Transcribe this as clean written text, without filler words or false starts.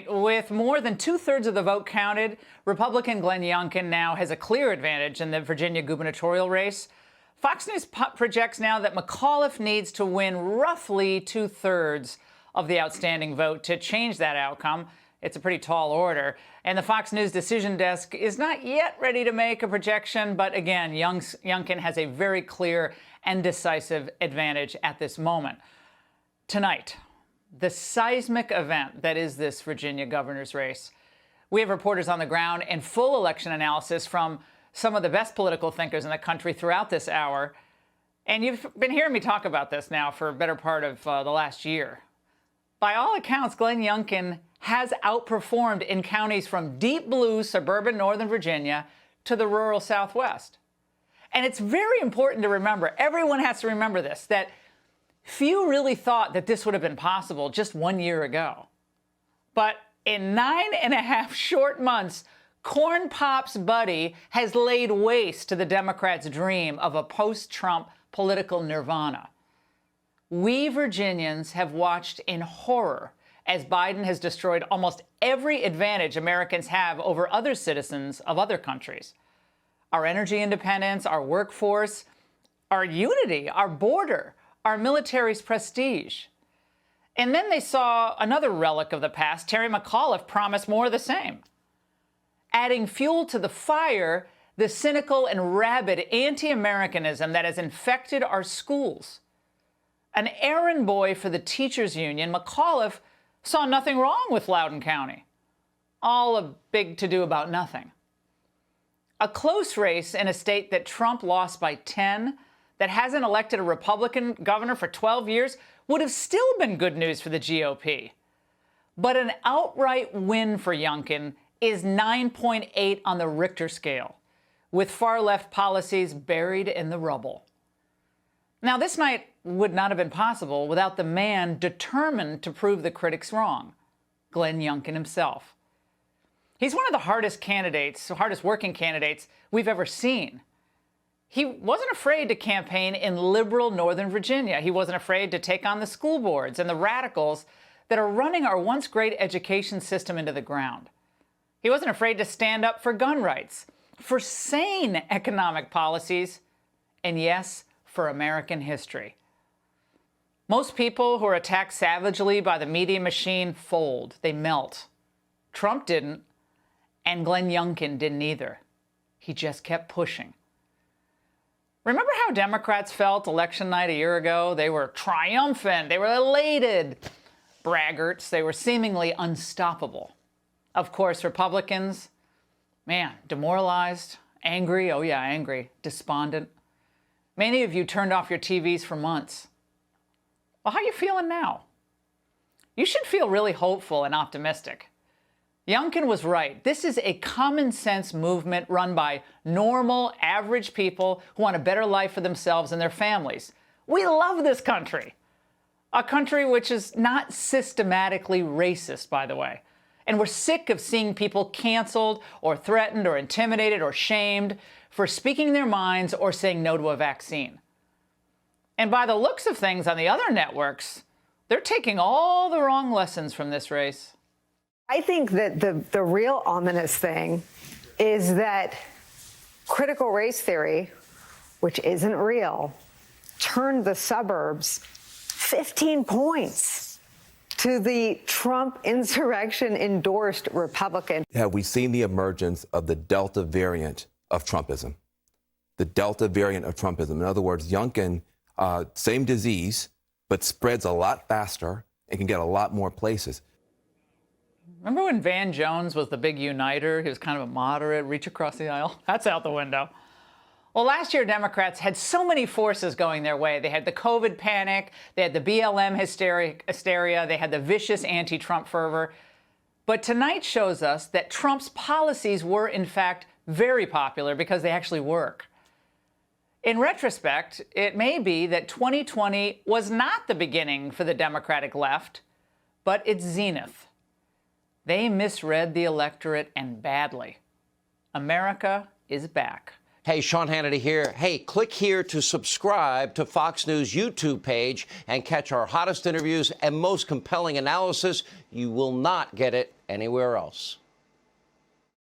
tonight, with more than two-thirds of the vote counted, Republican Glenn Youngkin now has a clear advantage in the Virginia gubernatorial race. Fox News projects now that McAuliffe needs to win roughly two-thirds of the outstanding vote to change that outcome. It's a pretty tall order. And the Fox News decision desk is not yet ready to make a projection, but again, Youngkin has a very clear and decisive advantage at this moment. Tonight, the seismic event that is this Virginia governor's race. We have reporters on the ground and full election analysis from some of the best political thinkers in the country throughout this hour. And you've been hearing me talk about this now for a better part of the last year. By all accounts, Glenn Youngkin has outperformed in counties from deep blue suburban Northern Virginia to the rural Southwest. And it's very important to remember, everyone has to remember this, that few really thought that this would have been possible just 1 year ago. But in 9.5 short months, Corn Pop's buddy has laid waste to the Democrats' dream of a post-Trump political nirvana. We Virginians have watched in horror as Biden has destroyed almost every advantage Americans have over other citizens of other countries. Our energy independence, our workforce, our unity, our border, our military's prestige. And then they saw another relic of the past. Terry McAuliffe promised more of the same. Adding fuel to the fire, the cynical and rabid anti-Americanism that has infected our schools. An errand boy for the teachers union, McAuliffe saw nothing wrong with Loudoun County. All a big to-do about nothing. A close race in a state that Trump lost by 10, that hasn't elected a Republican governor for 12 years, would have still been good news for the GOP. But an outright win for Youngkin is 9.8 on the Richter scale, with far-left policies buried in the rubble. Now, this night would not have been possible without the man determined to prove the critics wrong, Glenn Youngkin himself. He's one of the hardest working candidates we've ever seen. He wasn't afraid to campaign in liberal Northern Virginia. He wasn't afraid to take on the school boards and the radicals that are running our once great education system into the ground. He wasn't afraid to stand up for gun rights, for sane economic policies, and yes, for American history. Most people who are attacked savagely by the media machine fold. They melt. Trump didn't, and Glenn Youngkin didn't either. He just kept pushing. Remember how Democrats felt election night a year ago? They were triumphant. They were elated. Braggarts. They were seemingly unstoppable. Of course, Republicans, man, demoralized, angry. Oh, yeah, angry. Despondent. Many of you turned off your TVs for months. Well, how are you feeling now? You should feel really hopeful and optimistic. Youngkin was right. This is a common-sense movement run by normal, average people who want a better life for themselves and their families. We love this country. A country which is not systematically racist, by the way. And we're sick of seeing people canceled or threatened or intimidated or shamed for speaking their minds or saying no to a vaccine. And by the looks of things on the other networks, they're taking all the wrong lessons from this race. I think that the real ominous thing is that critical race theory, which isn't real, turned the suburbs 15 points to the Trump insurrection-endorsed Republican. Have we seen the emergence of the Delta variant of Trumpism? The Delta variant of Trumpism. In other words, Youngkin, same disease, but spreads a lot faster and can get a lot more places. Remember when Van Jones was the big uniter? He was kind of a moderate, reach across the aisle. That's out the window. Well, last year, Democrats had so many forces going their way. They had the COVID panic, they had the BLM hysteria, they had the vicious anti-Trump fervor. But tonight shows us that Trump's policies were, in fact, very popular because they actually work. In retrospect, it may be that 2020 was not the beginning for the Democratic left, but its zenith. They misread the electorate, and badly. America is back. Hey, Sean Hannity here. Hey, click here to subscribe to Fox News YouTube page and catch our hottest interviews and most compelling analysis. You will not get it anywhere else.